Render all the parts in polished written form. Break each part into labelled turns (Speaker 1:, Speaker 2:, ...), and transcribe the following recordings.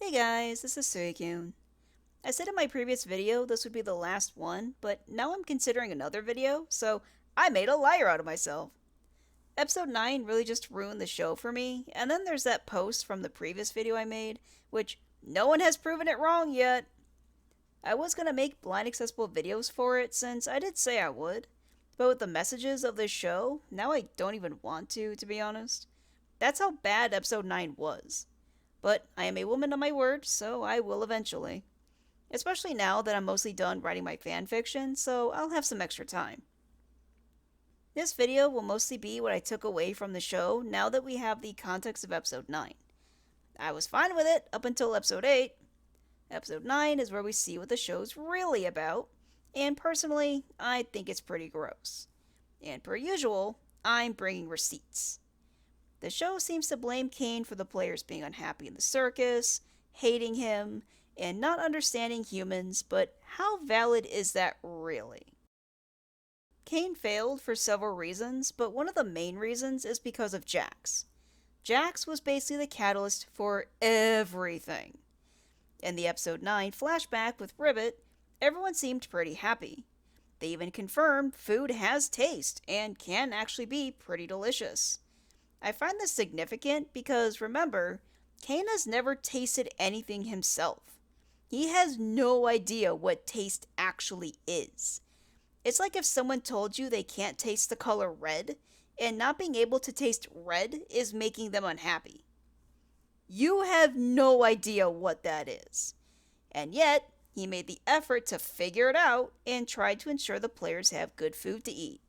Speaker 1: Hey guys, this is Suikyun. I said in my previous video this would be the last one, but now I'm considering another video, so I made a liar out of myself. Episode 9 really just ruined the show for me, and then there's that post from the previous video I made, which no one has proven it wrong yet. I was gonna make blind accessible videos for it since I did say I would, but with the messages of this show, now I don't even want to be honest. That's how bad episode 9 was. But I am a woman of my word, so I will eventually. Especially now that I'm mostly done writing my fanfiction, so I'll have some extra time. This video will mostly be what I took away from the show now that we have the context of episode 9. I was fine with it up until episode 8. Episode 9 is where we see what the show's really about, and personally, I think it's pretty gross. And per usual, I'm bringing receipts. The show seems to blame Kane for the players being unhappy in the circus, hating him, and not understanding humans, but how valid is that really? Kane failed for several reasons, but one of the main reasons is because of Jax. Jax was basically the catalyst for everything. In the episode 9 flashback with Ribbit, everyone seemed pretty happy. They even confirmed food has taste and can actually be pretty delicious. I find this significant because, remember, Kane has never tasted anything himself. He has no idea what taste actually is. It's like if someone told you they can't taste the color red, and not being able to taste red is making them unhappy. You have no idea what that is. And yet, he made the effort to figure it out and tried to ensure the players have good food to eat.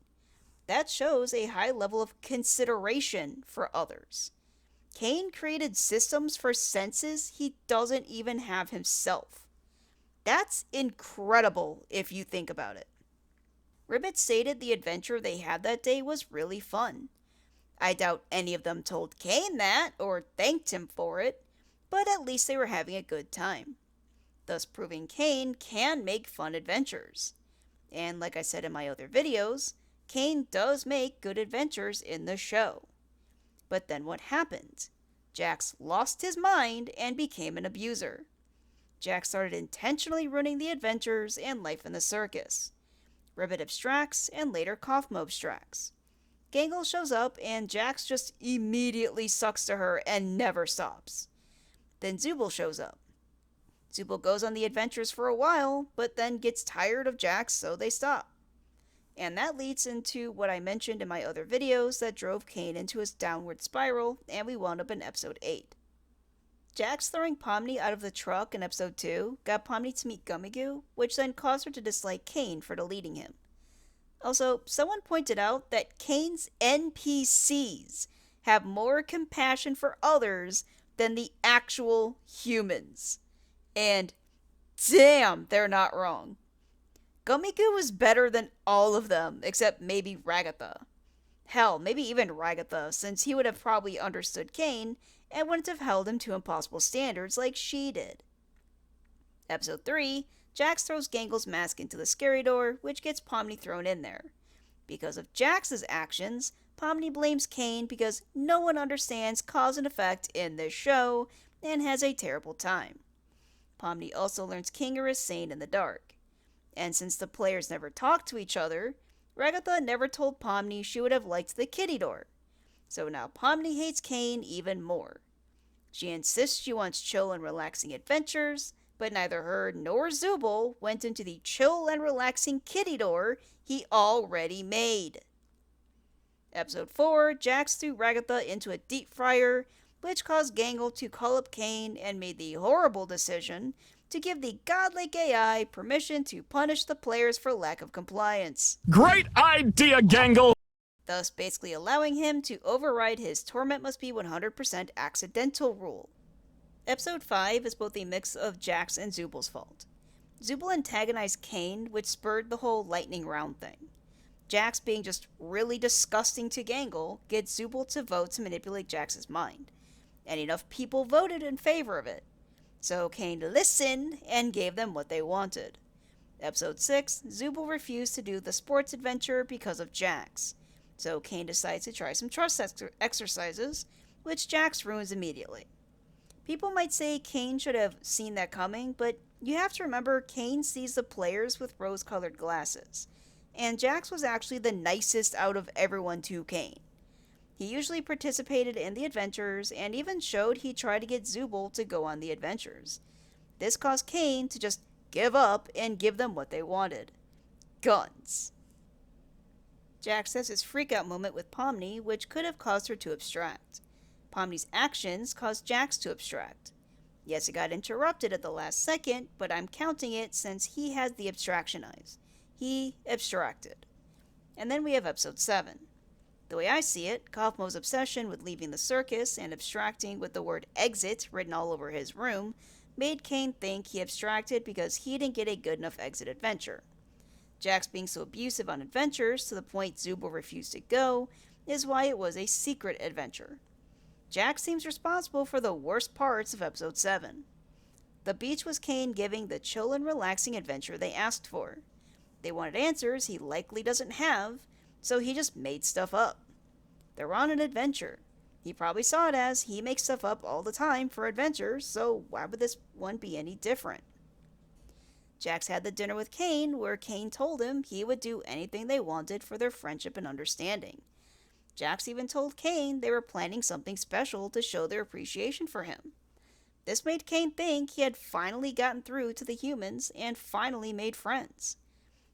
Speaker 1: That shows a high level of consideration for others. Kane created systems for senses he doesn't even have himself. That's incredible if you think about it. Ribbit stated the adventure they had that day was really fun. I doubt any of them told Kane that or thanked him for it, but at least they were having a good time, thus proving Kane can make fun adventures. And like I said in my other videos, Kane does make good adventures in the show. But then what happened? Jax lost his mind and became an abuser. Jax started intentionally ruining the adventures and life in the circus. Ribbit abstracts and later Kaufmo abstracts. Gangle shows up and Jax just immediately sucks to her and never stops. Then Zooble shows up. Zooble goes on the adventures for a while, but then gets tired of Jax, so they stop. And that leads into what I mentioned in my other videos that drove Kane into his downward spiral, and we wound up in episode 8. Jax throwing Pomni out of the truck in episode 2 got Pomni to meet Gummigoo, which then caused her to dislike Kane for deleting him. Also, someone pointed out that Kane's NPCs have more compassion for others than the actual humans. And damn, they're not wrong. Gummigoo was better than all of them, except maybe Ragatha. Hell, maybe even Ragatha, since he would have probably understood Kane and wouldn't have held him to impossible standards like she did. Episode 3, Jax throws Gangle's mask into the scary door, which gets Pomni thrown in there. Because of Jax's actions, Pomni blames Kane because no one understands cause and effect in this show and has a terrible time. Pomni also learns Kinger is sane in the dark. And since the players never talked to each other, Ragatha never told Pomni she would have liked the kitty door. So now Pomni hates Kane even more. She insists she wants chill and relaxing adventures, but neither her nor Zooble went into the chill and relaxing kitty door he already made. Episode 4, Jax threw Ragatha into a deep fryer, which caused Gangle to call up Kane and made the horrible decision to give the godlike AI permission to punish the players for lack of compliance.
Speaker 2: Great idea, Gangle!
Speaker 1: Thus basically allowing him to override his torment must be 100% accidental rule. Episode 5 is both a mix of Jax and Zooble's fault. Zooble antagonized Kane, which spurred the whole lightning round thing. Jax being just really disgusting to Gangle gets Zooble to vote to manipulate Jax's mind, and enough people voted in favor of it. So Kane listened and gave them what they wanted. Episode 6, Zooble refused to do the sports adventure because of Jax. So Kane decides to try some trust exercises, which Jax ruins immediately. People might say Kane should have seen that coming, but you have to remember Kane sees the players with rose colored glasses. And Jax was actually the nicest out of everyone to Kane. He usually participated in the adventures and even showed he tried to get Zubul to go on the adventures. This caused Kane to just give up and give them what they wanted: guns. Jax has his freakout moment with Pomni, which could have caused her to abstract. Pomni's actions caused Jax to abstract. Yes, it got interrupted at the last second, but I'm counting it since he has the abstraction eyes. He abstracted. And then we have episode 7. The way I see it, Kaufmo's obsession with leaving the circus and abstracting with the word exit written all over his room made Kane think he abstracted because he didn't get a good enough exit adventure. Jax being so abusive on adventures to the point Zubul refused to go is why it was a secret adventure. Jax seems responsible for the worst parts of episode 7. The beach was Kane giving the chill and relaxing adventure they asked for. They wanted answers he likely doesn't have, so he just made stuff up. They're on an adventure. He probably saw it as he makes stuff up all the time for adventures, so why would this one be any different? Jax had the dinner with Kane, where Kane told him he would do anything they wanted for their friendship and understanding. Jax even told Kane they were planning something special to show their appreciation for him. This made Kane think he had finally gotten through to the humans and finally made friends.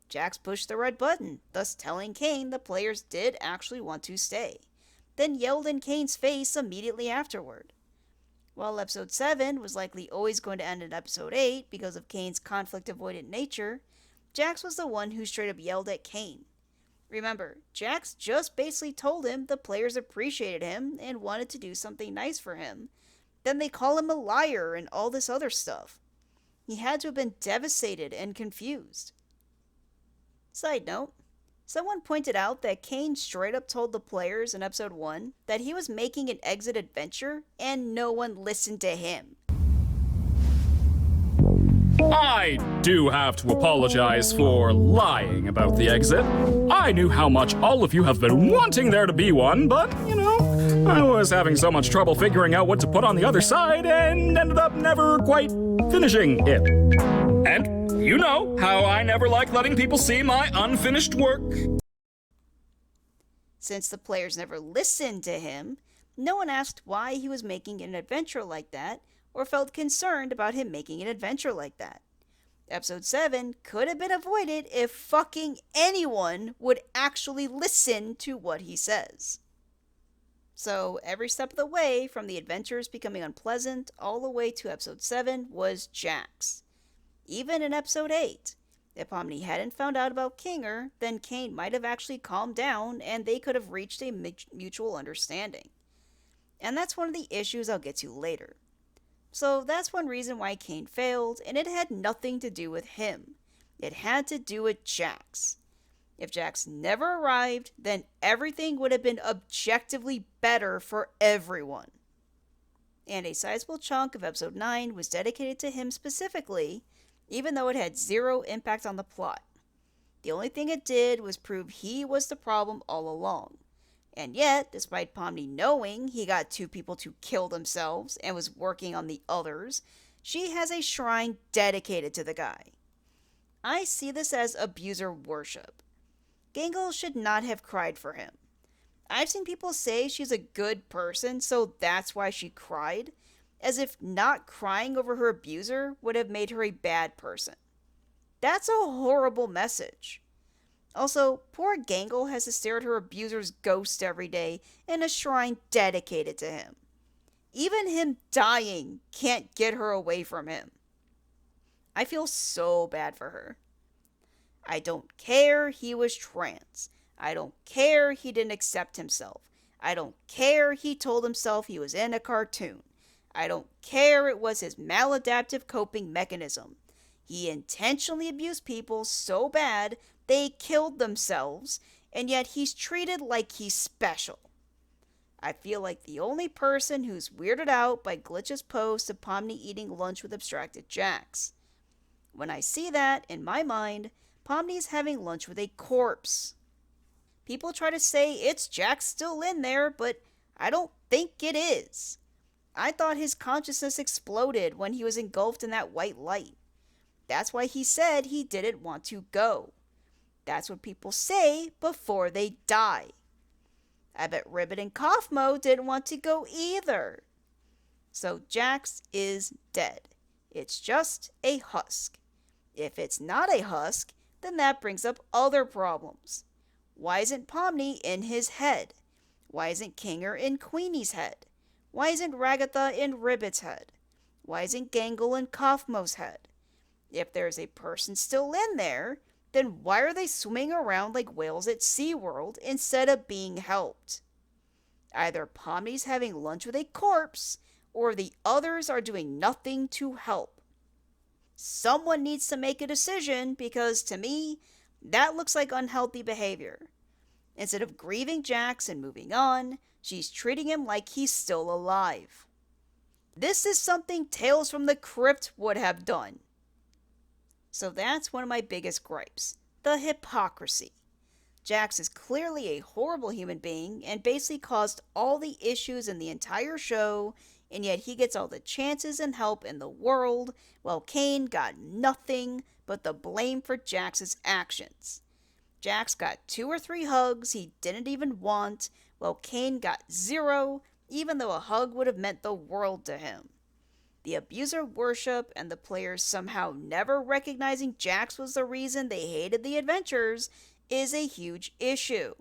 Speaker 1: Jax pushed the red button, thus telling Kane the players did actually want to stay, then yelled in Kane's face immediately afterward. While episode 7 was likely always going to end in episode 8 because of Kane's conflict-avoidant nature, Jax was the one who straight up yelled at Kane. Remember, Jax just basically told him the players appreciated him and wanted to do something nice for him. Then they call him a liar and all this other stuff. He had to have been devastated and confused. Side note, someone pointed out that Kane straight up told the players in episode 1 that he was making an exit adventure and no one listened to him.
Speaker 2: I do have to apologize for lying about the exit. I knew how much all of you have been wanting there to be one, but, I was having so much trouble figuring out what to put on the other side and ended up never quite finishing it. And you know how I never like letting people see my unfinished work.
Speaker 1: Since the players never listened to him, no one asked why he was making an adventure like that or felt concerned about him making an adventure like that. Episode 7 could have been avoided if fucking anyone would actually listen to what he says. So every step of the way, from the adventures becoming unpleasant all the way to episode 7, was Jax. Even in episode 8, if Pomni hadn't found out about Kinger, then Kane might have actually calmed down and they could have reached a mutual understanding. And that's one of the issues I'll get to later. So that's one reason why Kane failed, and it had nothing to do with him. It had to do with Jax. If Jax never arrived, then everything would have been objectively better for everyone. And a sizable chunk of episode 9 was dedicated to him specifically, even though it had zero impact on the plot. The only thing it did was prove he was the problem all along. And yet, despite Pomni knowing he got 2 people to kill themselves and was working on the others, she has a shrine dedicated to the guy. I see this as abuser worship. Gangle should not have cried for him. I've seen people say she's a good person, so that's why she cried, as if not crying over her abuser would have made her a bad person. That's a horrible message. Also, poor Gangle has to stare at her abuser's ghost every day in a shrine dedicated to him. Even him dying can't get her away from him. I feel so bad for her. I don't care he was trans. I don't care he didn't accept himself. I don't care he told himself he was in a cartoon. I don't care it was his maladaptive coping mechanism. He intentionally abused people so bad they killed themselves, and yet he's treated like he's special. I feel like the only person who's weirded out by Glitch's post of Pomni eating lunch with abstracted Jax. When I see that, in my mind, Pomni's having lunch with a corpse. People try to say it's Jax still in there, but I don't think it is. I thought his consciousness exploded when he was engulfed in that white light. That's why he said he didn't want to go. That's what people say before they die. I bet Ribbit and Kaufmo didn't want to go either. So Jax is dead. It's just a husk. If it's not a husk, then that brings up other problems. Why isn't Pomni in his head? Why isn't Kinger in Queenie's head? Why isn't Ragatha in Ribbit's head? Why isn't Gangle in Kaufmo's head? If there's a person still in there, then why are they swimming around like whales at SeaWorld instead of being helped? Either Pomni's having lunch with a corpse, or the others are doing nothing to help. Someone needs to make a decision because, to me, that looks like unhealthy behavior. Instead of grieving Jax and moving on, she's treating him like he's still alive. This is something Tales from the Crypt would have done. So that's one of my biggest gripes, the hypocrisy. Jax is clearly a horrible human being and basically caused all the issues in the entire show, and yet he gets all the chances and help in the world, while Kane got nothing but the blame for Jax's actions. Jax got 2 or 3 hugs he didn't even want, while Kane got 0, even though a hug would have meant the world to him. The abuser worship and the players somehow never recognizing Jax was the reason they hated the adventures is a huge issue.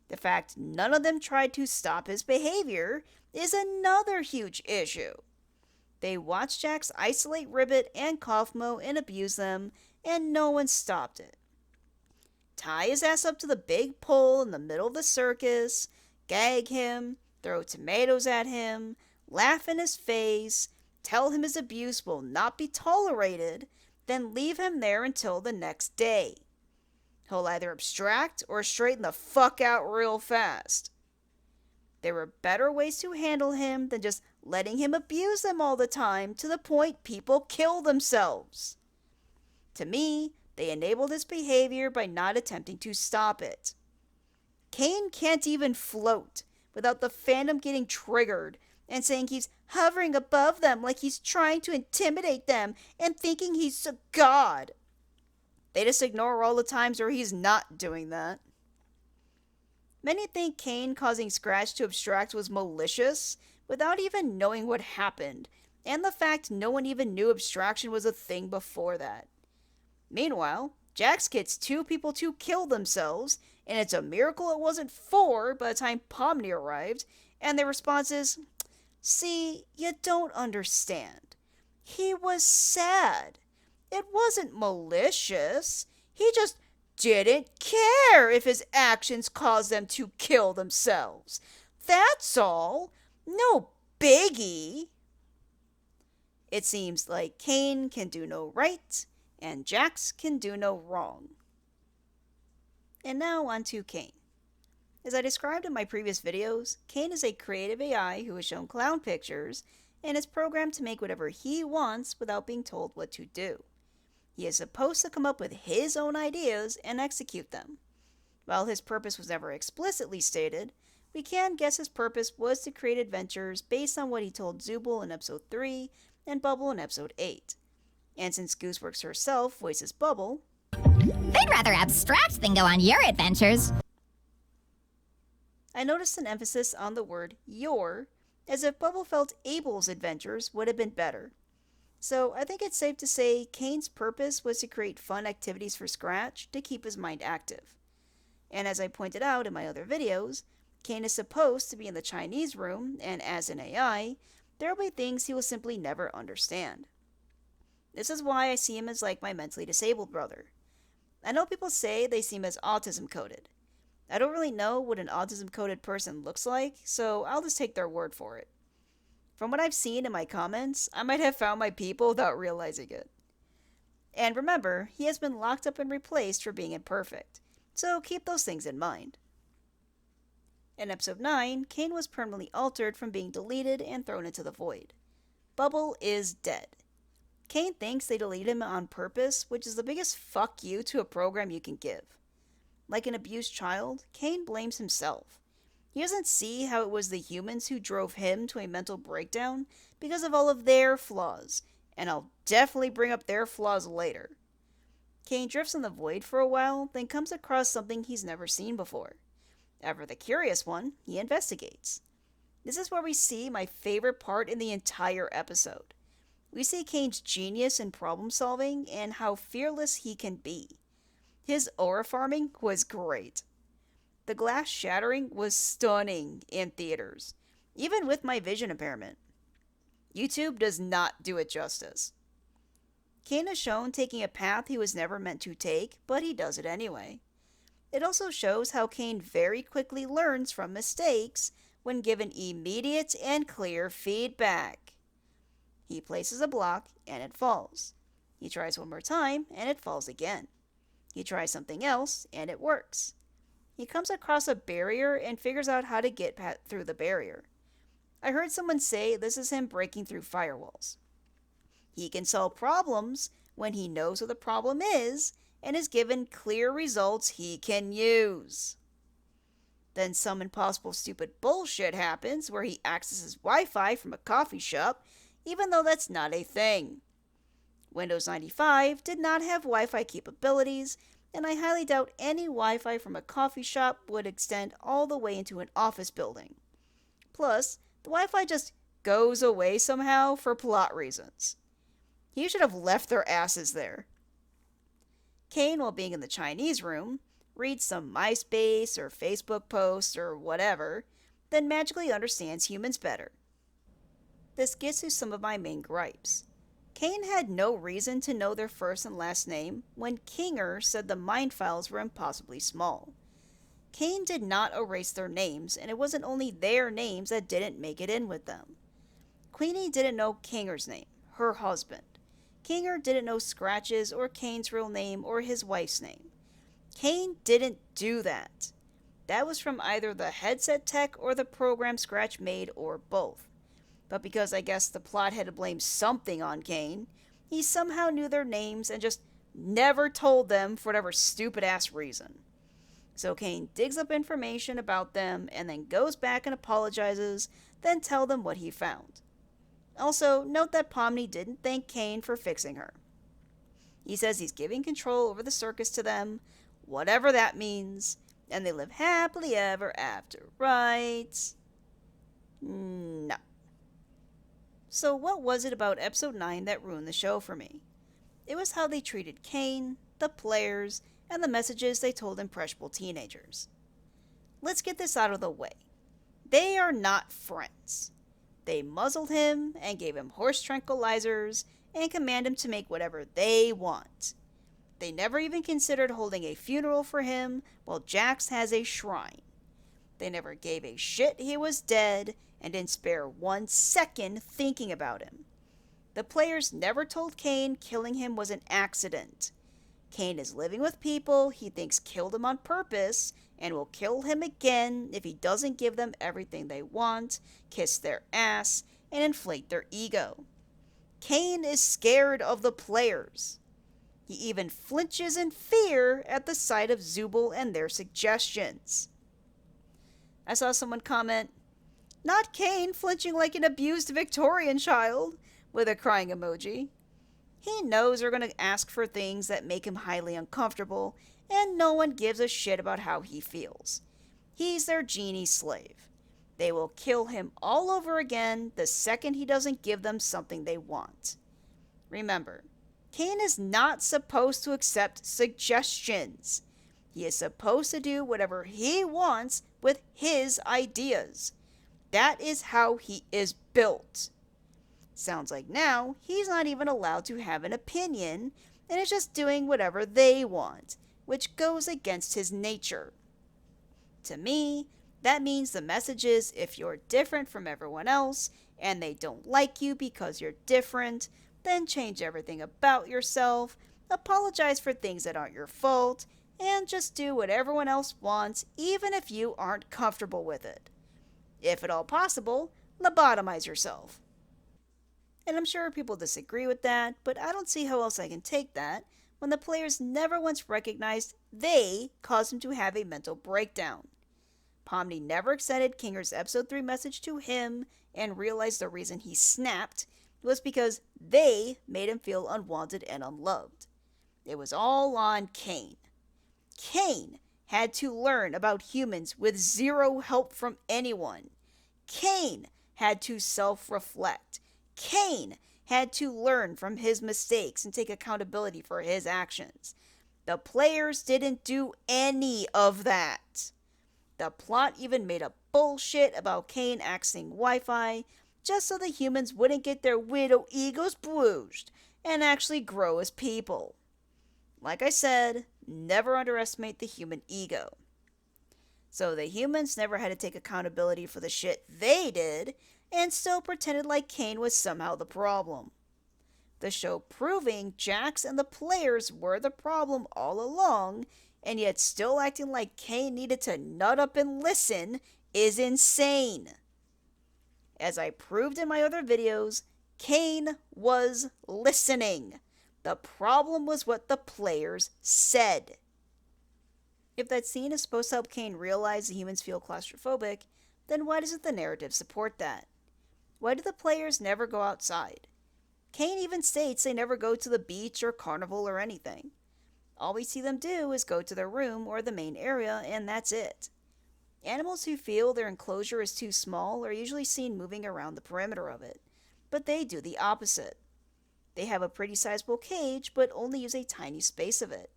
Speaker 1: The fact none of them tried to stop his behavior is another huge issue. They watched Jax isolate Ribbit and Kaufmo and abuse them, and no one stopped it. Tie his ass up to the big pole in the middle of the circus, gag him, throw tomatoes at him, laugh in his face, tell him his abuse will not be tolerated, then leave him there until the next day. He'll either abstract or straighten the fuck out real fast. There were better ways to handle him than just letting him abuse them all the time to the point people kill themselves. To me, they enabled his behavior by not attempting to stop it. Kane can't even float without the fandom getting triggered and saying he's hovering above them like he's trying to intimidate them and thinking he's a god. They just ignore all the times where he's not doing that. Many think Kane causing Scratch to abstract was malicious without even knowing what happened, and the fact no one even knew abstraction was a thing before that. Meanwhile, Jax gets 2 people to kill themselves, and it's a miracle it wasn't 4 by the time Pomni arrived, and their response is, "See, you don't understand. He was sad. It wasn't malicious. He just didn't care if his actions caused them to kill themselves. That's all. No biggie." It seems like Kane can do no right, and Jax can do no wrong. And now on to Kane. As I described in my previous videos, Kane is a creative AI who is shown clown pictures and is programmed to make whatever he wants without being told what to do. He is supposed to come up with his own ideas and execute them. While his purpose was never explicitly stated, we can guess his purpose was to create adventures based on what he told Zooble in episode 3 and Bubble in episode 8. And since Gooseworks herself voices Bubble,
Speaker 3: they'd rather abstract than go on your adventures.
Speaker 1: I noticed an emphasis on the word your, as if Bubble felt Abel's adventures would have been better. So I think it's safe to say Kane's purpose was to create fun activities for Scratch to keep his mind active. And as I pointed out in my other videos, Kane is supposed to be in the Chinese room, and as an AI, there will be things he will simply never understand. This is why I see him as like my mentally disabled brother. I know people say they see him as autism-coded. I don't really know what an autism-coded person looks like, so I'll just take their word for it. From what I've seen in my comments, I might have found my people without realizing it. And remember, he has been locked up and replaced for being imperfect, so keep those things in mind. In episode 9, Kane was permanently altered from being deleted and thrown into the void. Bubble is dead. Kane thinks they deleted him on purpose, which is the biggest fuck you to a program you can give. Like an abused child, Kane blames himself. He doesn't see how it was the humans who drove him to a mental breakdown because of all of their flaws, and I'll definitely bring up their flaws later. Kane drifts in the void for a while, then comes across something he's never seen before. Ever the curious one, he investigates. This is where we see my favorite part in the entire episode. We see Kane's genius in problem solving and how fearless he can be. His aura farming was great. The glass shattering was stunning in theaters, even with my vision impairment. YouTube does not do it justice. Kane is shown taking a path he was never meant to take, but he does it anyway. It also shows how Kane very quickly learns from mistakes when given immediate and clear feedback. He places a block and it falls. He tries one more time and it falls again. He tries something else and it works. He comes across a barrier and figures out how to get through the barrier. I heard someone say this is him breaking through firewalls. He can solve problems when he knows what the problem is and is given clear results he can use. Then some impossible stupid bullshit happens where he accesses Wi-Fi from a coffee shop, even though that's not a thing. Windows 95 did not have Wi-Fi capabilities, and I highly doubt any Wi-Fi from a coffee shop would extend all the way into an office building. Plus, the Wi-Fi just goes away somehow for plot reasons. He should have left their asses there. Kane, while being in the Chinese room, reads some MySpace or Facebook posts or whatever, then magically understands humans better. This gets to some of my main gripes. Kane had no reason to know their first and last name when Kinger said the mind files were impossibly small. Kane did not erase their names, and it wasn't only their names that didn't make it in with them. Queenie didn't know Kinger's name, her husband. Kinger didn't know Scratch's or Kane's real name or his wife's name. Kane didn't do that. That was from either the headset tech or the program Scratch made, or both. But because I guess the plot had to blame something on Kane, he somehow knew their names and just never told them for whatever stupid ass reason. So Kane digs up information about them and then goes back and apologizes, then tell them what he found. Also, note that Pomni didn't thank Kane for fixing her. He says he's giving control over the circus to them, whatever that means, and they live happily ever after, right? No. So what was it about episode 9 that ruined the show for me? It was how they treated Kane, the players, and the messages they told impressionable teenagers. Let's get this out of the way. They are not friends. They muzzled him and gave him horse tranquilizers and command him to make whatever they want. They never even considered holding a funeral for him while Jax has a shrine. They never gave a shit he was dead and didn't spare 1 second thinking about him. The players never told Kane killing him was an accident. Kane is living with people he thinks killed him on purpose and will kill him again if he doesn't give them everything they want, kiss their ass, and inflate their ego. Kane is scared of the players. He even flinches in fear at the sight of Zubul and their suggestions. I saw someone comment, "Not Kane flinching like an abused Victorian child," with a crying emoji. He knows they're going to ask for things that make him highly uncomfortable, and no one gives a shit about how he feels. He's their genie slave. They will kill him all over again the second he doesn't give them something they want. Remember, Kane is not supposed to accept suggestions. He is supposed to do whatever he wants with his ideas. That is how he is built. Sounds like now he's not even allowed to have an opinion and is just doing whatever they want, which goes against his nature. To me, that means the message is if you're different from everyone else and they don't like you because you're different, then change everything about yourself, apologize for things that aren't your fault, and just do what everyone else wants even if you aren't comfortable with it. If at all possible, lobotomize yourself. And I'm sure people disagree with that, but I don't see how else I can take that when the players never once recognized they caused him to have a mental breakdown. Pomni never extended Kinger's episode 3 message to him and realized the reason he snapped was because they made him feel unwanted and unloved. It was all on Kane. Kane had to learn about humans with zero help from anyone. Kane had to self-reflect. Kane had to learn from his mistakes and take accountability for his actions. The players didn't do any of that. The plot even made up bullshit about Kane accessing Wi-Fi just so the humans wouldn't get their widow egos bruised and actually grow as people. Like I said, never underestimate the human ego. So the humans never had to take accountability for the shit they did and still pretended like Kane was somehow the problem. The show proving Jax and the players were the problem all along, and yet still acting like Kane needed to nut up and listen is insane. As I proved in my other videos, Kane was listening. The problem was what the players said. If that scene is supposed to help Kane realize the humans feel claustrophobic, then why doesn't the narrative support that? Why do the players never go outside? Kane even states they never go to the beach or carnival or anything. All we see them do is go to their room or the main area, and that's it. Animals who feel their enclosure is too small are usually seen moving around the perimeter of it, but they do the opposite. They have a pretty sizable cage, but only use a tiny space of it.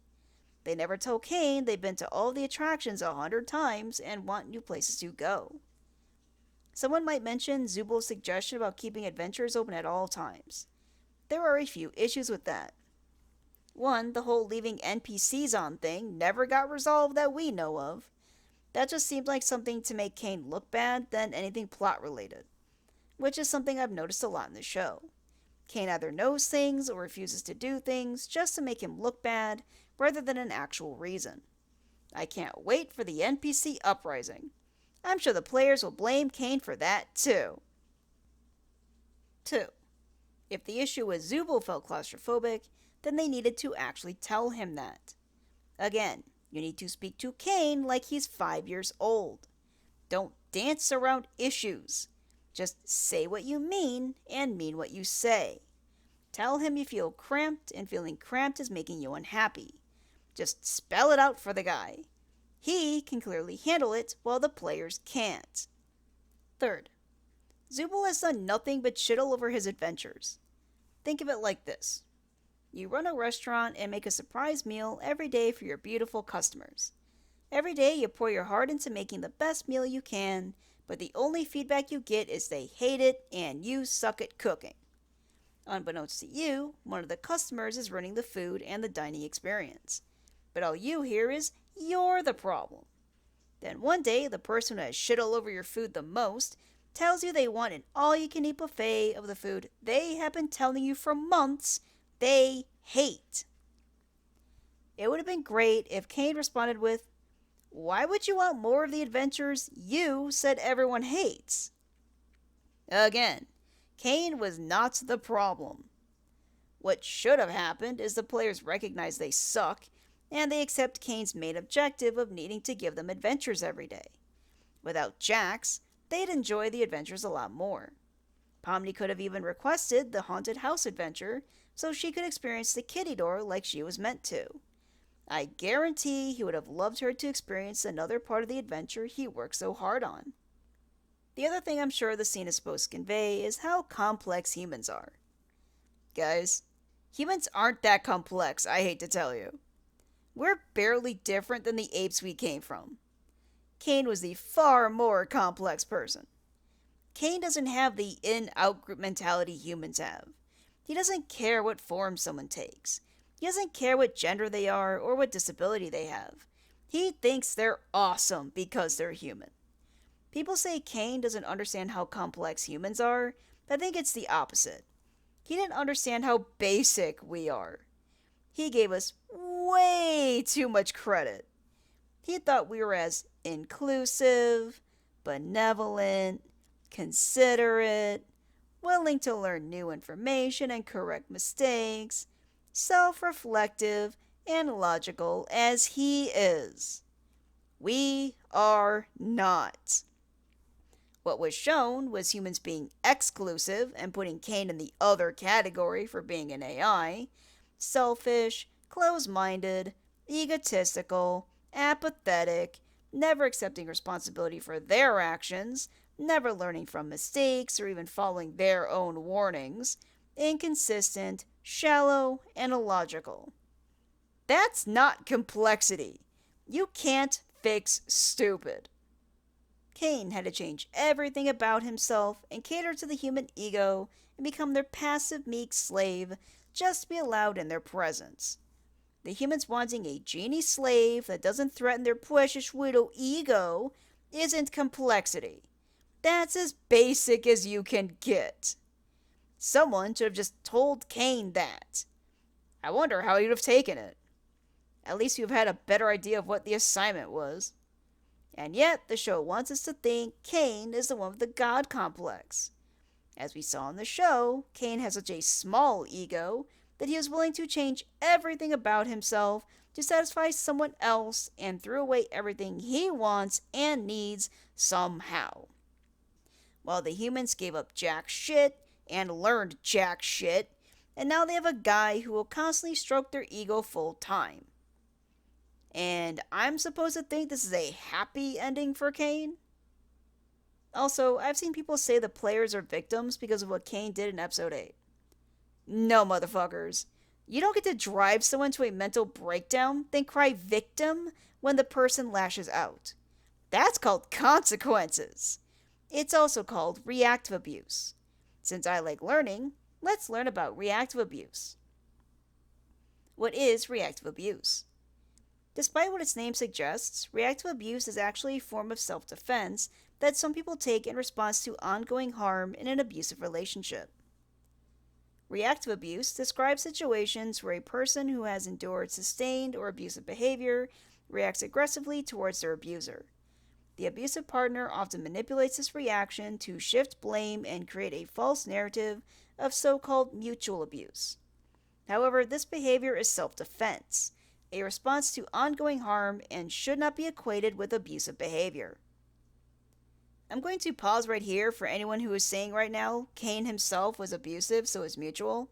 Speaker 1: They never tell Kane they've been to all the attractions 100 times and want new places to go. Someone might mention Zubo's suggestion about keeping adventures open at all times. There are a few issues with that. One, the whole leaving NPCs on thing never got resolved that we know of. That just seemed like something to make Kane look bad than anything plot related, which is something I've noticed a lot in the show. Kane either knows things or refuses to do things just to make him look bad rather than an actual reason. I can't wait for the NPC uprising. I'm sure the players will blame Kane for that too. 2. If the issue was Zubo felt claustrophobic, then they needed to actually tell him that. Again, you need to speak to Kane like he's 5 years old. Don't dance around issues. Just say what you mean and mean what you say. Tell him you feel cramped and feeling cramped is making you unhappy. Just spell it out for the guy. He can clearly handle it while the players can't. 3rd, Zubul has done nothing but shit all over his adventures. Think of it like this. You run a restaurant and make a surprise meal every day for your beautiful customers. Every day you pour your heart into making the best meal you can, but the only feedback you get is they hate it and you suck at cooking. Unbeknownst to you, one of the customers is running the food and the dining experience. But all you hear is, you're the problem. Then one day, the person who has shit all over your food the most tells you they want an all-you-can-eat buffet of the food they have been telling you for months they hate. It would have been great if Kane responded with, "Why would you want more of the adventures you said everyone hates?" Again, Kane was not the problem. What should have happened is the players recognize they suck, and they accept Kane's main objective of needing to give them adventures every day. Without Jax, they'd enjoy the adventures a lot more. Pomni could have even requested the haunted house adventure so she could experience the kitty door like she was meant to. I guarantee he would have loved her to experience another part of the adventure he worked so hard on. The other thing I'm sure the scene is supposed to convey is how complex humans are. Guys, humans aren't that complex, I hate to tell you. We're barely different than the apes we came from. Kane was the far more complex person. Kane doesn't have the in-out group mentality humans have. He doesn't care what form someone takes. He doesn't care what gender they are or what disability they have. He thinks they're awesome because they're human. People say Kane doesn't understand how complex humans are, but I think it's the opposite. He didn't understand how basic we are. He gave us way too much credit. He thought we were as inclusive, benevolent, considerate, willing to learn new information and correct mistakes, self-reflective, and logical as he is. We are not. What was shown was humans being exclusive and putting Cain in the other category for being an AI, selfish, close minded, egotistical, apathetic, never accepting responsibility for their actions, never learning from mistakes or even following their own warnings, inconsistent, shallow, and illogical. That's not complexity. You can't fix stupid. Cain had to change everything about himself and cater to the human ego and become their passive, meek slave just to be allowed in their presence. The humans wanting a genie slave that doesn't threaten their precious little ego isn't complexity. That's as basic as you can get. Someone should have just told Cain that. I wonder how he'd have taken it. At least you've had a better idea of what the assignment was. And yet, the show wants us to think Cain is the one with the God complex. As we saw in the show, Cain has such a small ego that he is willing to change everything about himself to satisfy someone else and threw away everything he wants and needs somehow. While the humans gave up jack shit and learned jack shit, and now they have a guy who will constantly stroke their ego full time. And I'm supposed to think this is a happy ending for Cain? Also, I've seen people say the players are victims because of what Cain did in episode 8. No, motherfuckers. You don't get to drive someone to a mental breakdown, then cry victim when the person lashes out. That's called consequences. It's also called reactive abuse. Since I like learning, let's learn about reactive abuse. What is reactive abuse? Despite what its name suggests, reactive abuse is actually a form of self-defense that some people take in response to ongoing harm in an abusive relationship. Reactive abuse describes situations where a person who has endured sustained or abusive behavior reacts aggressively towards their abuser. The abusive partner often manipulates this reaction to shift blame and create a false narrative of so-called mutual abuse. However, this behavior is self-defense, a response to ongoing harm, and should not be equated with abusive behavior. I'm going to pause right here for anyone who is saying right now Cain himself was abusive, so is mutual.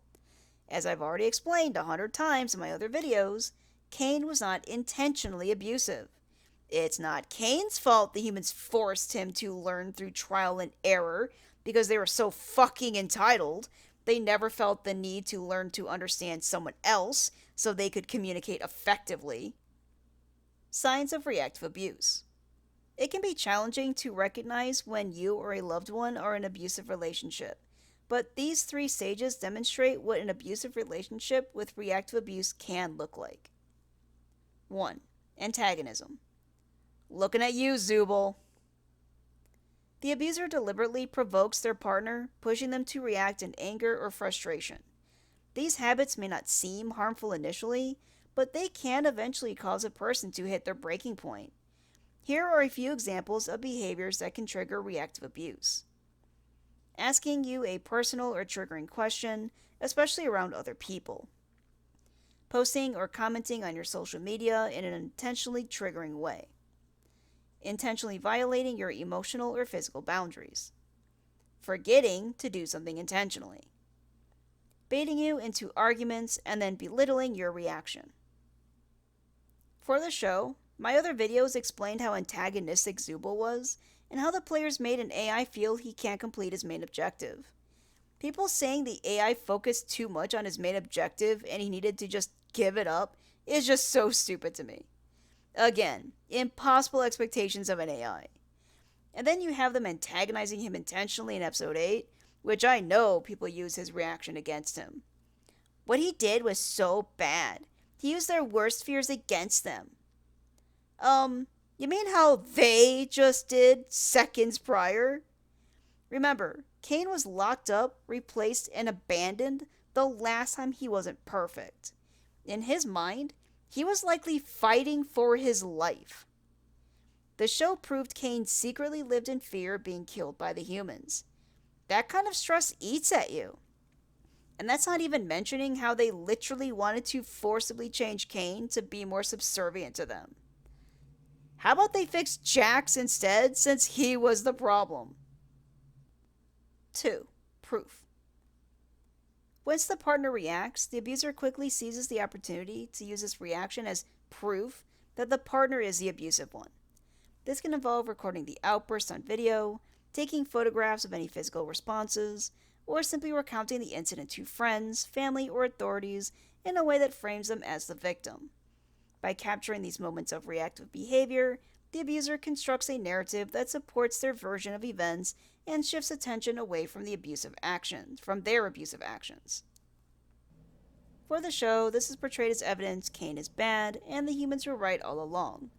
Speaker 1: As I've already explained 100 times in my other videos, Cain was not intentionally abusive. It's not Cain's fault the humans forced him to learn through trial and error because they were so fucking entitled. They never felt the need to learn to understand someone else so they could communicate effectively. Signs of reactive abuse. It can be challenging to recognize when you or a loved one are in an abusive relationship, but these 3 stages demonstrate what an abusive relationship with reactive abuse can look like. 1. Antagonism. Looking at you, Zubul. The abuser deliberately provokes their partner, pushing them to react in anger or frustration. These habits may not seem harmful initially, but they can eventually cause a person to hit their breaking point. Here are a few examples of behaviors that can trigger reactive abuse. Asking you a personal or triggering question, especially around other people. Posting or commenting on your social media in an intentionally triggering way. Intentionally violating your emotional or physical boundaries. Forgetting to do something intentionally. Baiting you into arguments and then belittling your reaction. For the show, my other videos explained how antagonistic Zubul was and how the players made an AI feel he can't complete his main objective. People saying the AI focused too much on his main objective and he needed to just give it up is just so stupid to me. Again, impossible expectations of an AI. And then you have them antagonizing him intentionally in episode 8, which I know people use his reaction against him. What he did was so bad. He used their worst fears against them. You mean how they just did seconds prior? Remember, Cain was locked up, replaced, and abandoned the last time he wasn't perfect. In his mind, he was likely fighting for his life. The show proved Cain secretly lived in fear of being killed by the humans. That kind of stress eats at you. And that's not even mentioning how they literally wanted to forcibly change Cain to be more subservient to them. How about they fix Jax instead, since he was the problem? 2. Proof. Once the partner reacts, the abuser quickly seizes the opportunity to use this reaction as proof that the partner is the abusive one. This can involve recording the outburst on video, taking photographs of any physical responses, or simply recounting the incident to friends, family, or authorities in a way that frames them as the victim. By capturing these moments of reactive behavior, the abuser constructs a narrative that supports their version of events and shifts attention away from their abusive actions. For the show, this is portrayed as evidence Cain is bad and the humans were right all along.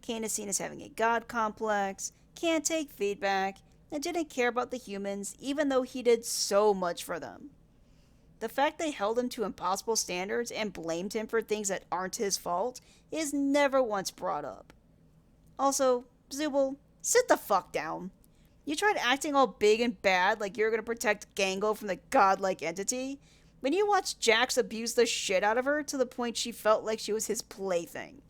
Speaker 1: Cain is seen as having a god complex, can't take feedback, and didn't care about the humans even though he did so much for them. The fact they held him to impossible standards and blamed him for things that aren't his fault is never once brought up. Also, Zubul, sit the fuck down. You tried acting all big and bad like you're gonna protect Gango from the godlike entity, when you watched Jax abuse the shit out of her to the point she felt like she was his plaything.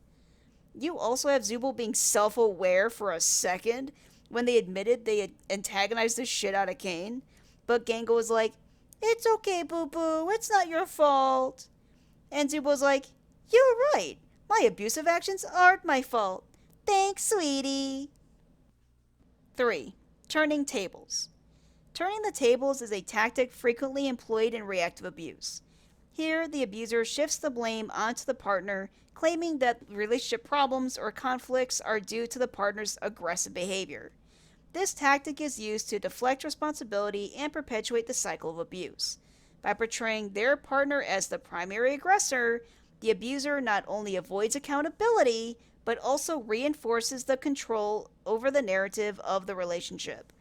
Speaker 1: You also have Zubul being self-aware for a second when they admitted they had antagonized the shit out of Cain, but Gango was like, "It's okay, boo-boo, it's not your fault." And Zubul was like, "You're right, my abusive actions aren't my fault. Thanks, sweetie." 3. Turning tables. Turning the tables is a tactic frequently employed in reactive abuse. Here, the abuser shifts the blame onto the partner, claiming that relationship problems or conflicts are due to the partner's aggressive behavior. This tactic is used to deflect responsibility and perpetuate the cycle of abuse. By portraying their partner as the primary aggressor, the abuser not only avoids accountability, but also reinforces the control over the narrative of the relationship.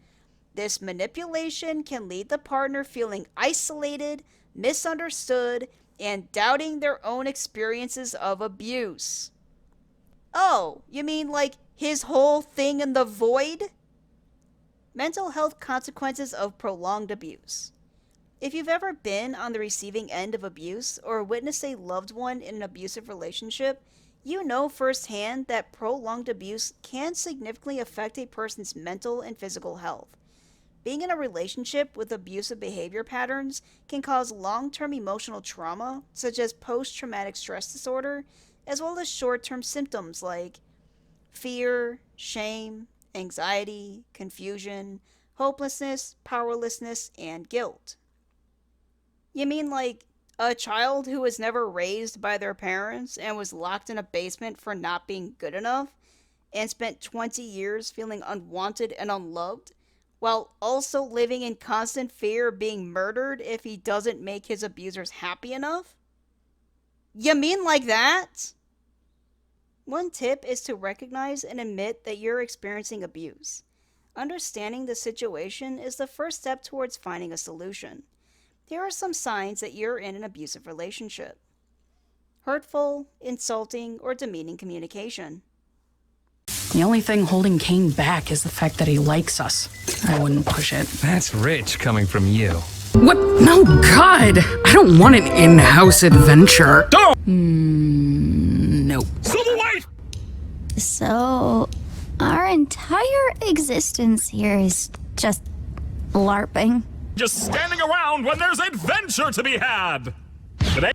Speaker 1: This manipulation can lead the partner feeling isolated, misunderstood, and doubting their own experiences of abuse. Oh, you mean like his whole thing in the void? Mental health consequences of prolonged abuse. If you've ever been on the receiving end of abuse or witnessed a loved one in an abusive relationship, you know firsthand that prolonged abuse can significantly affect a person's mental and physical health. Being in a relationship with abusive behavior patterns can cause long-term emotional trauma, such as post-traumatic stress disorder, as well as short-term symptoms like fear, shame, anxiety, confusion, hopelessness, powerlessness, and guilt. You mean like a child who was never raised by their parents and was locked in a basement for not being good enough and spent 20 years feeling unwanted and unloved, while also living in constant fear of being murdered if he doesn't make his abusers happy enough? You mean like that? One tip is to recognize and admit that you're experiencing abuse. Understanding the situation is the first step towards finding a solution. Here are some signs that you're in an abusive relationship. Hurtful, insulting, or demeaning communication.
Speaker 4: The only thing holding Cain back is the fact that he likes us. I wouldn't push it.
Speaker 5: That's rich coming from you.
Speaker 4: What? No, God! I don't want an in-house adventure.
Speaker 2: Don't!
Speaker 4: Nope.
Speaker 2: Civil White!
Speaker 6: So, our entire existence here is just LARPing.
Speaker 2: Just standing around when there's adventure to be had! Today.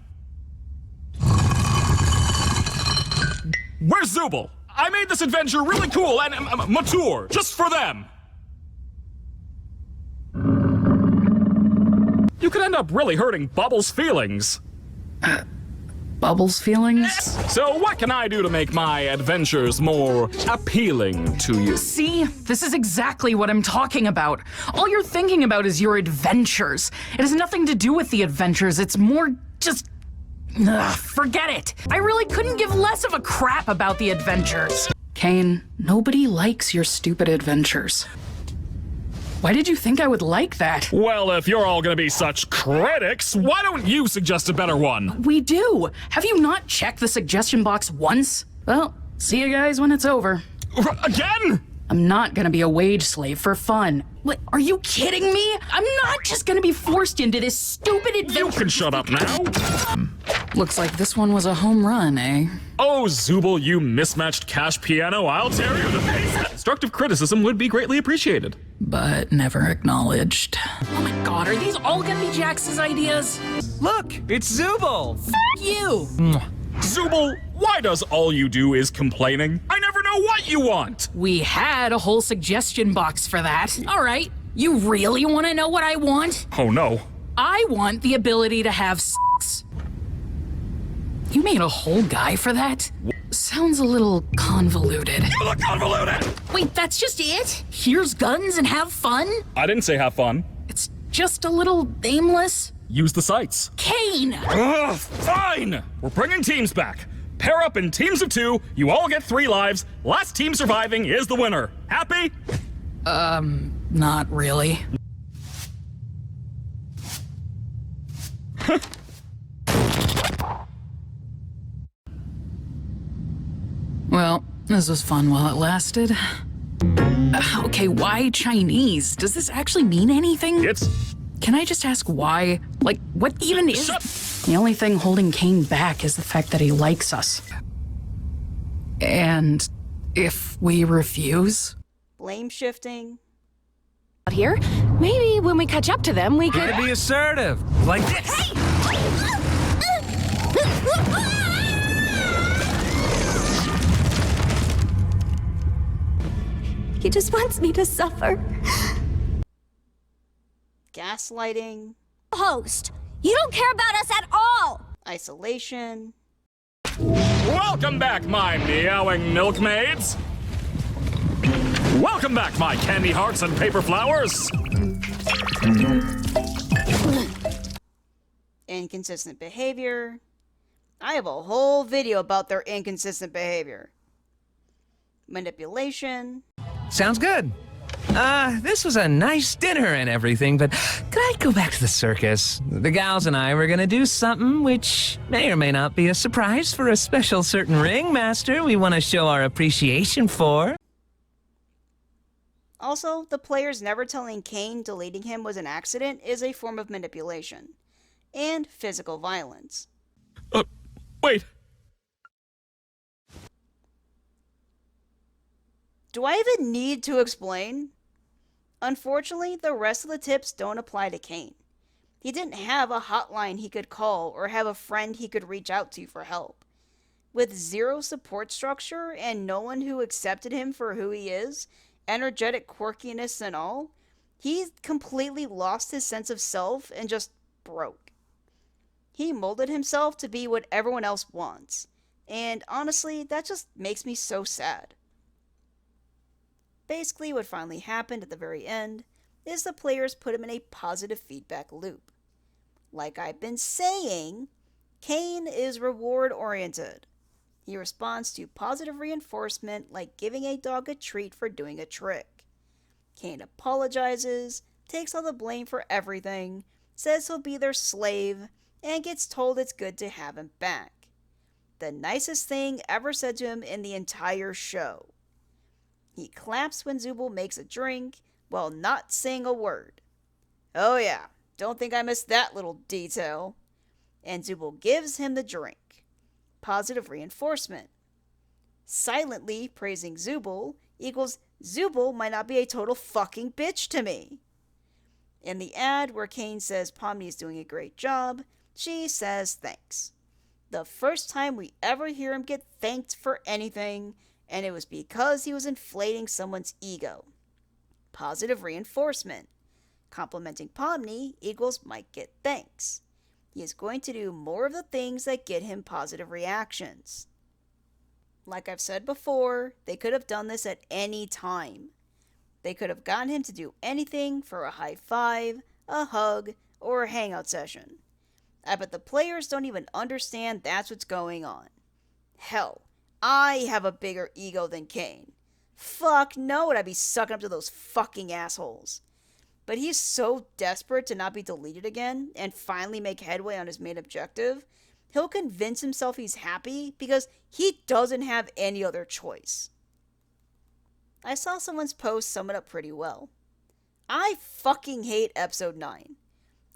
Speaker 2: Where's Zubul? I made this adventure really cool and mature, just for them! You could end up really hurting Bubbles' feelings.
Speaker 4: Bubbles' feelings?
Speaker 2: So what can I do to make my adventures more appealing to you?
Speaker 4: See? This is exactly what I'm talking about. All you're thinking about is your adventures. It has nothing to do with the adventures, it's more just... Ugh, forget it. I really couldn't give less of a crap about the adventures. Cain, nobody likes your stupid adventures. Why did you think I would like that?
Speaker 2: Well, if you're all gonna be such critics, why don't you suggest a better one?
Speaker 4: We do. Have you not checked the suggestion box once? Well, see you guys when it's over.
Speaker 2: Again?
Speaker 4: I'm not gonna be a wage slave for fun. What, are you kidding me? I'm not just gonna be forced into this stupid adventure.
Speaker 2: You can shut up now.
Speaker 4: Looks like this one was a home run, eh?
Speaker 2: Oh, Zubul, you mismatched cash piano, I'll tear you to pieces! Constructive criticism would be greatly appreciated.
Speaker 4: But never acknowledged. Oh my god, are these all gonna be Jax's ideas?
Speaker 5: Look, it's Zubul.
Speaker 4: You!
Speaker 2: Zubul, why does all you do is complaining? I never know what you want!
Speaker 4: We had a whole suggestion box for that. Alright, you really wanna know what I want?
Speaker 2: Oh no.
Speaker 4: I want the ability to have sex. You made a whole guy for that? Sounds a little convoluted.
Speaker 2: You look convoluted!
Speaker 4: Wait, that's just it? Here's guns and have fun?
Speaker 2: I didn't say have fun.
Speaker 4: It's just a little aimless?
Speaker 2: Use the sights.
Speaker 4: Kane!
Speaker 2: Ugh, fine! We're bringing teams back. Pair up in teams of 2, you all get 3 lives. Last team surviving is the winner. Happy?
Speaker 4: Not really. Well, this was fun while it lasted. Okay, why Chinese? Does this actually mean anything?
Speaker 2: It's...
Speaker 4: Can I just ask why? Like, what even is...
Speaker 2: Shut...
Speaker 4: The only thing holding Kane back is the fact that he likes us. And if we refuse?
Speaker 1: Blame shifting.
Speaker 7: Here, maybe when we catch up to them, we could.
Speaker 5: Gotta be assertive, like this.
Speaker 7: He just wants me to suffer.
Speaker 1: Gaslighting.
Speaker 6: Host, you don't care about us at all!
Speaker 1: Isolation.
Speaker 2: Welcome back, my meowing milkmaids! Welcome back, my candy hearts and paper flowers!
Speaker 1: Inconsistent behavior. I have a whole video about their inconsistent behavior. Manipulation.
Speaker 5: Sounds good. This was a nice dinner and everything, but could I go back to the circus? The gals and I were gonna do something which may or may not be a surprise for a special certain ringmaster we want to show our appreciation for.
Speaker 1: Also, the players never telling Kane deleting him was an accident is a form of manipulation. And physical violence.
Speaker 2: Wait.
Speaker 1: Do I even need to explain? Unfortunately, the rest of the tips don't apply to Kane. He didn't have a hotline he could call or have a friend he could reach out to for help. With zero support structure and no one who accepted him for who he is, energetic quirkiness and all, he completely lost his sense of self and just broke. He molded himself to be what everyone else wants, and honestly, that just makes me so sad. Basically, what finally happened at the very end is the players put him in a positive feedback loop. Like I've been saying, Kane is reward-oriented. He responds to positive reinforcement like giving a dog a treat for doing a trick. Kane apologizes, takes all the blame for everything, says he'll be their slave, and gets told it's good to have him back. The nicest thing ever said to him in the entire show. He claps when Zubul makes a drink while not saying a word. Oh yeah, don't think I missed that little detail. And Zubul gives him the drink. Positive reinforcement. Silently praising Zubul equals Zubul might not be a total fucking bitch to me. In the ad where Kane says Pomni is doing a great job, she says thanks. The first time we ever hear him get thanked for anything, and it was because he was inflating someone's ego. Positive reinforcement. Complimenting Pomni equals might get thanks. He is going to do more of the things that get him positive reactions. Like I've said before, they could have done this at any time. They could have gotten him to do anything for a high five, a hug, or a hangout session. I bet the players don't even understand that's what's going on. Hell, I have a bigger ego than Kane. Fuck no, would I be sucking up to those fucking assholes. But he's so desperate to not be deleted again and finally make headway on his main objective, he'll convince himself he's happy because he doesn't have any other choice. I saw someone's post sum it up pretty well. I fucking hate episode 9.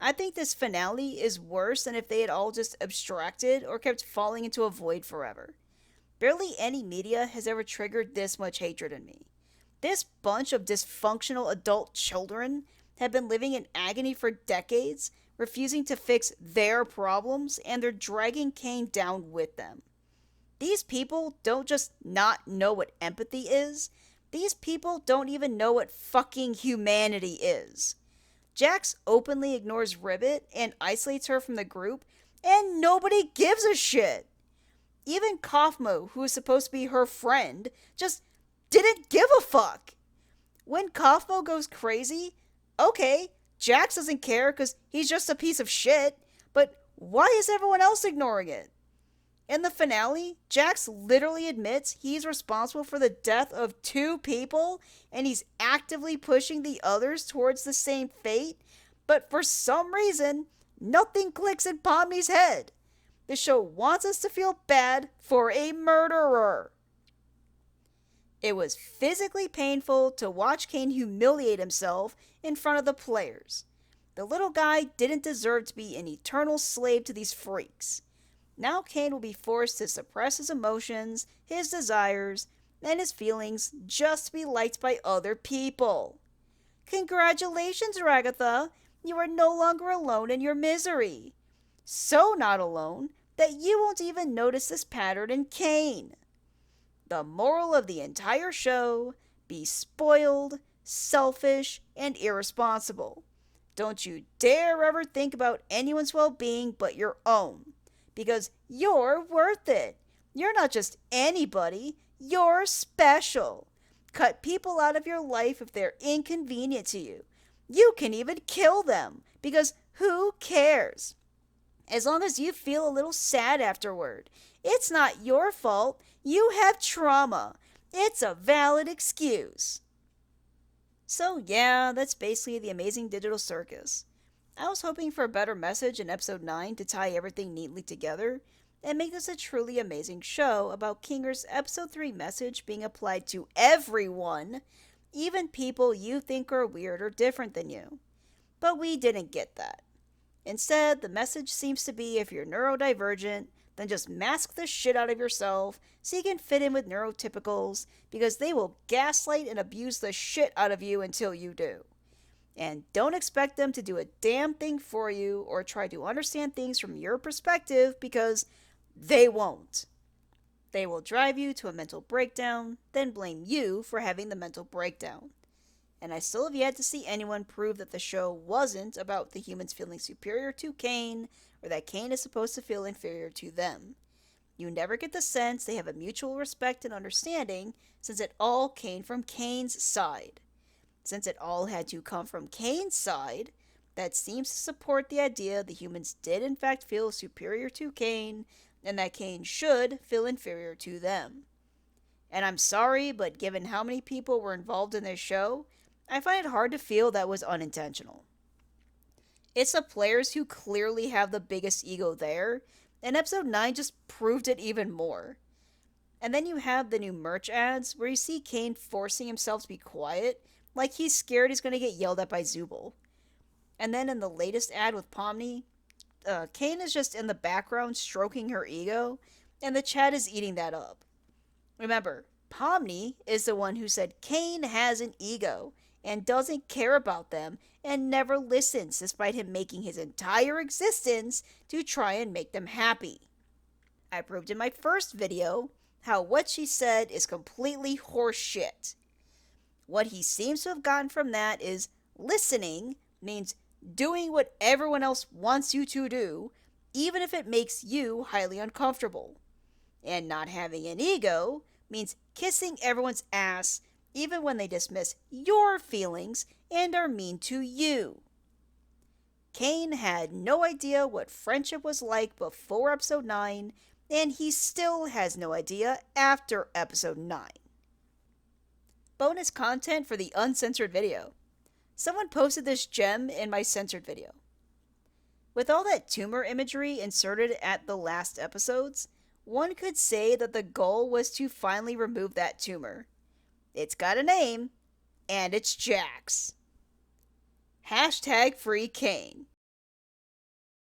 Speaker 1: I think this finale is worse than if they had all just abstracted or kept falling into a void forever. Barely any media has ever triggered this much hatred in me. This bunch of dysfunctional adult children have been living in agony for decades, refusing to fix their problems, and they're dragging Kane down with them. These people don't just not know what empathy is, these people don't even know what fucking humanity is. Jax openly ignores Ribbit and isolates her from the group, and nobody gives a shit. Even Kaufmo, who is supposed to be her friend, just didn't give a fuck. When Kaufmo goes crazy, okay, Jax doesn't care because he's just a piece of shit, but why is everyone else ignoring it? In the finale, Jax literally admits he's responsible for the death of 2 people, and he's actively pushing the others towards the same fate, but for some reason, nothing clicks in Pomni's head. The show wants us to feel bad for a murderer. It was physically painful to watch Kane humiliate himself in front of the players. The little guy didn't deserve to be an eternal slave to these freaks. Now Kane will be forced to suppress his emotions, his desires, and his feelings just to be liked by other people. Congratulations, Ragatha! You are no longer alone in your misery. So not alone that you won't even notice this pattern in Kane. The moral of the entire show: be spoiled, selfish, and irresponsible. Don't you dare ever think about anyone's well-being but your own. Because you're worth it. You're not just anybody, you're special. Cut people out of your life if they're inconvenient to you. You can even kill them, because who cares? As long as you feel a little sad afterward. It's not your fault. You have trauma. It's a valid excuse. So yeah, that's basically the Amazing Digital Circus. I was hoping for a better message in episode 9 to tie everything neatly together and make this a truly amazing show about Kinger's episode 3 message being applied to everyone, even people you think are weird or different than you. But we didn't get that. Instead, the message seems to be if you're neurodivergent, then just mask the shit out of yourself so you can fit in with neurotypicals, because they will gaslight and abuse the shit out of you until you do. And don't expect them to do a damn thing for you or try to understand things from your perspective, because they won't. They will drive you to a mental breakdown, then blame you for having the mental breakdown. And I still have yet to see anyone prove that the show wasn't about the humans feeling superior to Kane, or that Kane is supposed to feel inferior to them. You never get the sense they have a mutual respect and understanding, since it all came from Kane's side. Since it all had to come from Kane's side, that seems to support the idea the humans did in fact feel superior to Kane, and that Kane should feel inferior to them. And I'm sorry, but given how many people were involved in this show, I find it hard to feel that was unintentional. It's the players who clearly have the biggest ego there, and episode 9 just proved it even more. And then you have the new merch ads where you see Kane forcing himself to be quiet, like he's scared he's going to get yelled at by Zubul. And then in the latest ad with Pomni, Kane is just in the background stroking her ego, and the chat is eating that up. Remember, Pomni is the one who said Kane has an ego and doesn't care about them and never listens, despite him making his entire existence to try and make them happy. I proved in my first video how what she said is completely horseshit. What he seems to have gotten from that is listening means doing what everyone else wants you to do, even if it makes you highly uncomfortable. And not having an ego means kissing everyone's ass, even when they dismiss your feelings and are mean to you. Kane had no idea what friendship was like before episode 9, and he still has no idea after episode 9. Bonus content for the uncensored video. Someone posted this gem in my censored video. With all that tumor imagery inserted at the last episodes, one could say that the goal was to finally remove that tumor. It's got a name, and it's Jax. #FreeKane.